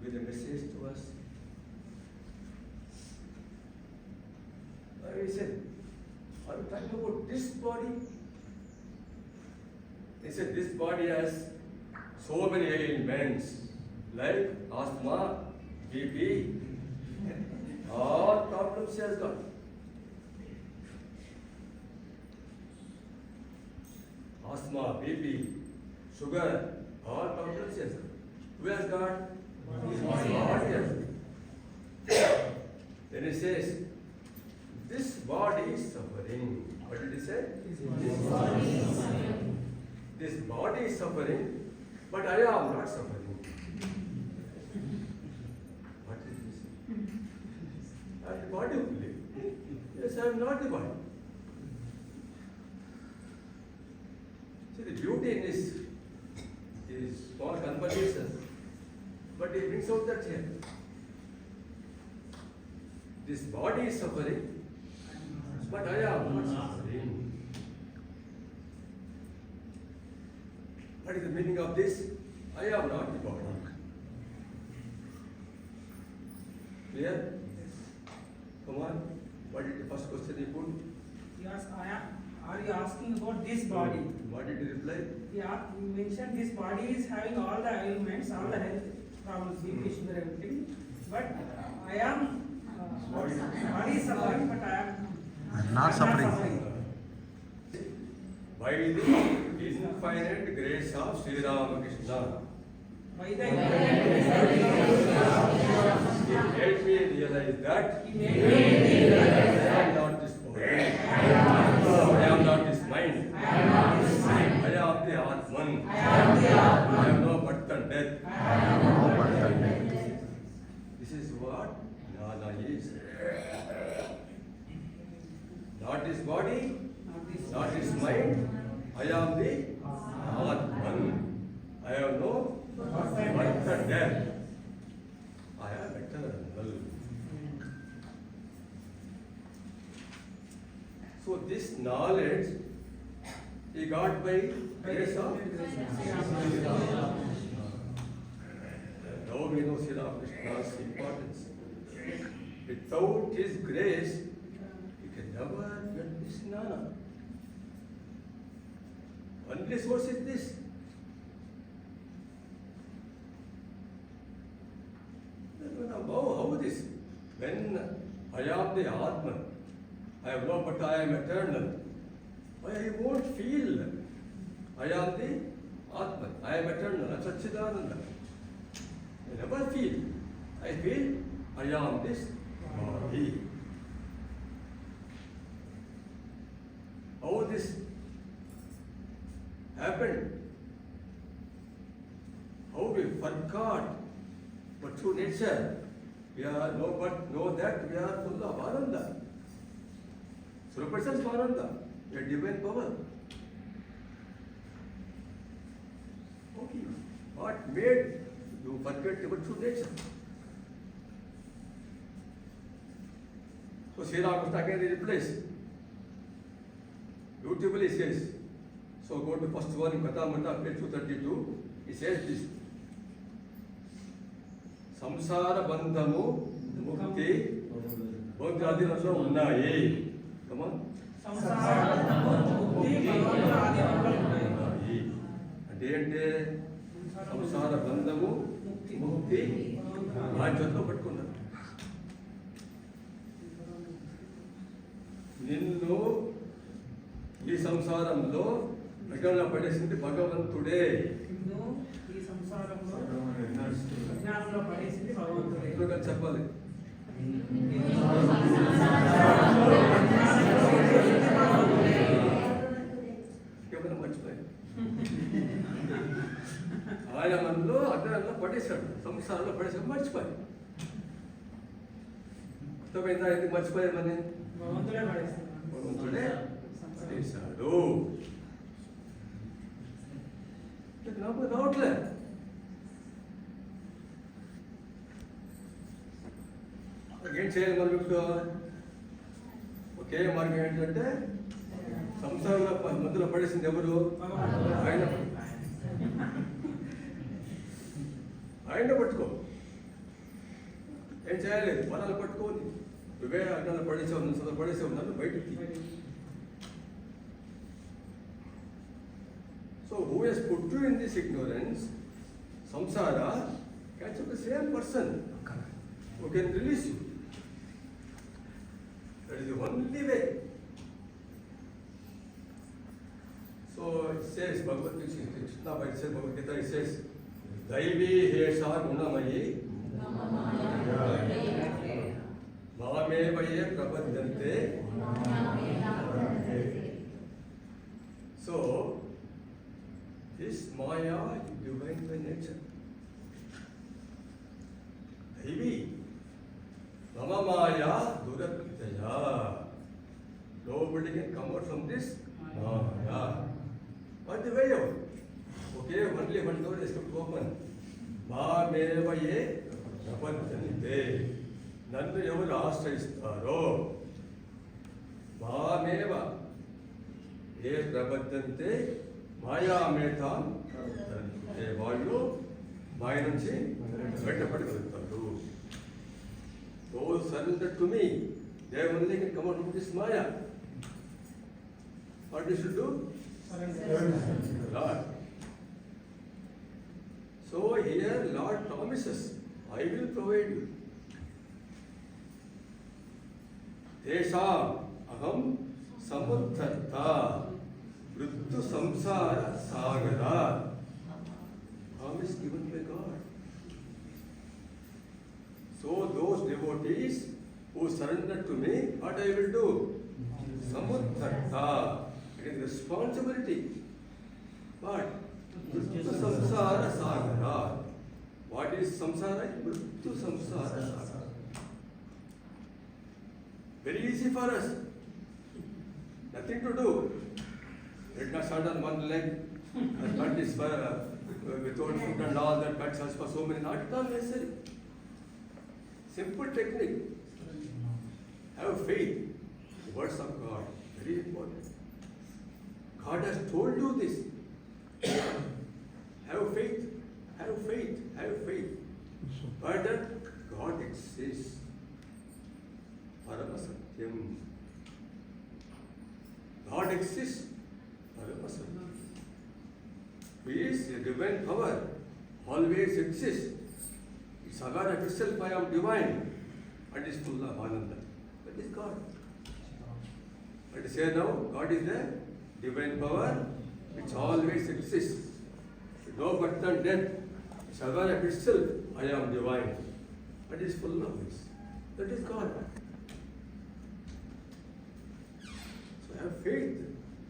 give a message to us. He said, are you talking about this body? He said, this body has so many ailments, like asthma, BP, all problems he has got. Asthma, BP, sugar, all problems he has got. Who has got? His body has got. Then he says, this body is suffering. What did he say? This body is suffering. This body is suffering, but I am not suffering. What is this? I am the body only. Yes, I am not the body. See, the beauty in this is small conversation, but he brings out that here. This body is suffering, but I am not suffering. What is the meaning of this? I am not the body. Clear? Come on. What is the first question he put? Yes, are you asking about this body? What did he reply? Yeah, you mentioned this body is having all the ailments, all the health problems, BP, sugar, everything. But I am, body is suffering, but I am not suffering. By the infinite grace of Sri Ramakrishna, By the he made me realize that I am not this body, I am not this mind, I am the Atman, I am no birth and death. This is what Jnana is. Not this body, not this mind, I am the Atman. I have no birth and death. I am eternal. So this knowledge he got by grace of now we know Sri Ramakrishna's importance. Without his grace, he can never get this jnana. Only source is this. How this? When I am the Atman, I have no but I am eternal. I won't feel I am the Atman, I am eternal, I am Satchidananda. I never feel. I feel I am this body. How this happened? How we forgot but true nature. We are know that we are full of Ananda. Surapasans Ananda, we are divine power. Okay. What made you forget your true nature? So Sri Ramakrishna again replies. Beautifully says. So go to first one in Kathamrita, page 232. He says this. సంసార బంధము ముక్తి భోగాదిలో ఉన్నాయి. అంటే ఏంటే సంసార బంధము ముక్తి బాధ్యతలో పట్టుకున్నారు. నిన్ను ఈ సంసారంలో విఘ్నంలో పడేసింది భగవంతుడే. చెప్పాలి. మర్చిపోయి ఆయన మనలో అజ్ఞానంలో పడేశాడు, సంసారంలో పడేసాడు, మర్చిపోయి. అర్థమైందా? ఎందుకు మర్చిపోయామని? భగవంతుడే పడేశాడు. నాకు రావట్లే. ఏం చేయాలి మనం ఇప్పుడు? ఒకే మార్గం ఏంటంటే సంసారంలో మధ్యలో పడేసింది ఎవరు? ఆయన. ఆయన పట్టుకో. ఏం చేయలేదు, వలలు పట్టుకొని నువ్వే అడ్డాలు పడేసావు, నన్ను బయటికి. So who has put you in this ignorance, samsara, catch up the same person who can release you. That is the only way. So it says, Bhagavad Gita, it says, Daivi Hesha Gunamayi Mamevaye Prabhadyante. So, this Maya is divine by nature. Daivi Mama Maya Durakritaya. Nobody can come out from this Maya. What the way out? Okay, only one door is kept open. Mamevaye Prabhadyante. నన్ను ఎవరు ఆశ్రయిస్తారో, మామేవ ఏ ప్రబద్ధంతే మాయామేతాం ప్రబద్ధంతే, వాళ్ళు మాయ నుంచి బయటపడగలుగుతారు. Those surrender to me, they only can come out of this Maya. What you should do? Lord. So here Lord promises, I will provide you. तेषाम् अहं समुद्धर्ता मृत्यु संसार सागरात्. Promise given by God. So those devotees who surrender to me, what I will do? Samuddharta. It is responsibility. But mrityu samsara sagarat. What is samsara? Mrityu samsara sagarat. Very easy for us. Nothing to do. Let us start on one leg. That is for without food and all that. But as for so many, not at all necessary. Simple technique. Have faith. The words of God, very important. God has told you this. Have faith. Have faith. Have faith. But that God exists. Paramasatyam. God exists. Paramasatyam. He is a divine power. Always exists. It's aware of itself, I am divine. And is full of Ananda. That is God. Let us say now, God is a divine power which always exists. No birth and death. It's aware of itself, I am divine. And is full of this. That is God. Have faith.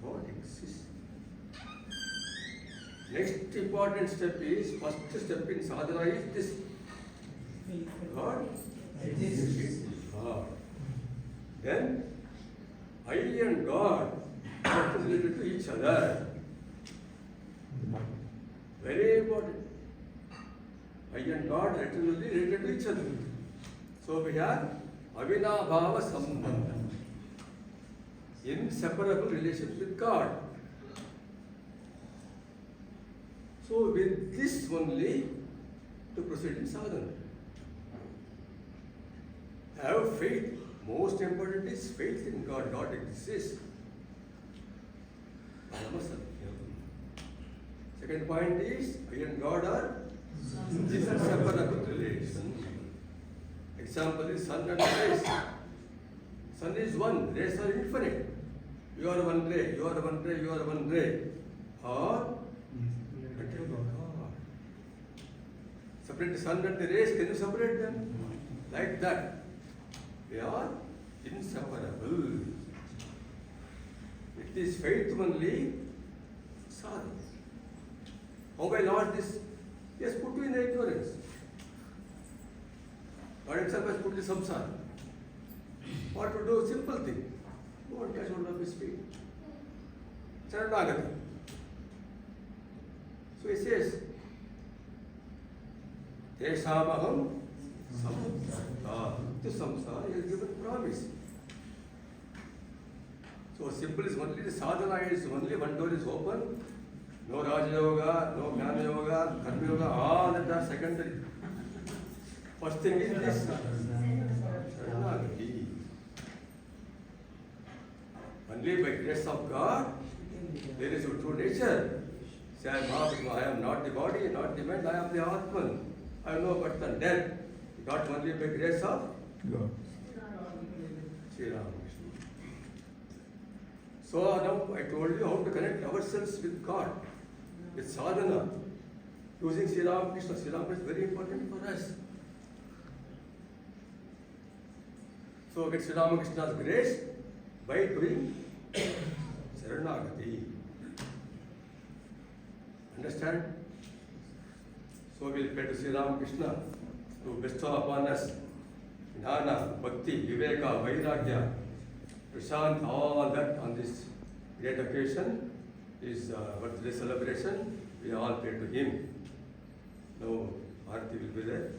God exists. Next important step is, first step in sadhana is this. God exists. God. Then I and God are related to each other. Very important. I and God are related to each other. So we have avinabhava sambandha. Inseparable relationship with God. So with this only to proceed in sadhana. Have faith. Most important is faith in God. God exists. Second point is, I and God are inseparable relation. Example is sun and rays. Sun is one, rays are infinite. You are one ray, you are one ray, you are one ray. Or separate the sun and the rays, can you separate them? Like that. They are inseparable. It is faith only, sadhana. How I lost this? He has put you in the ignorance. God himself has put you samsara. What to do? Simple thing. Go and catch hold of his feet. Charanagati. So he says, Teshamaham samsara. To samsara, he has given promise. So simple is only the sadhana is only one door is open. No Raja Yoga, no Jnana Yoga, Karma Yoga, all that are secondary. First thing is this. Sharanagati. Only by grace of God, there is a true nature. Say, I am not the body, not the mind, I am the Atman. I have no birth and death. Got only by grace of God. Sri Ramakrishna. So now I told you how to connect ourselves with God, with sadhana, using Sri Ramakrishna. Sri Ramakrishna is very important for us. So get Sri Ramakrishna's grace by doing Sharanagati. Understand? So we'll pray to Sri Ramakrishna to bestow upon us Jnana, Bhakti, Viveka, Vairagya, Prashant, all that on this great occasion, his birthday celebration, we all pray to him. Now, Aarti will be there.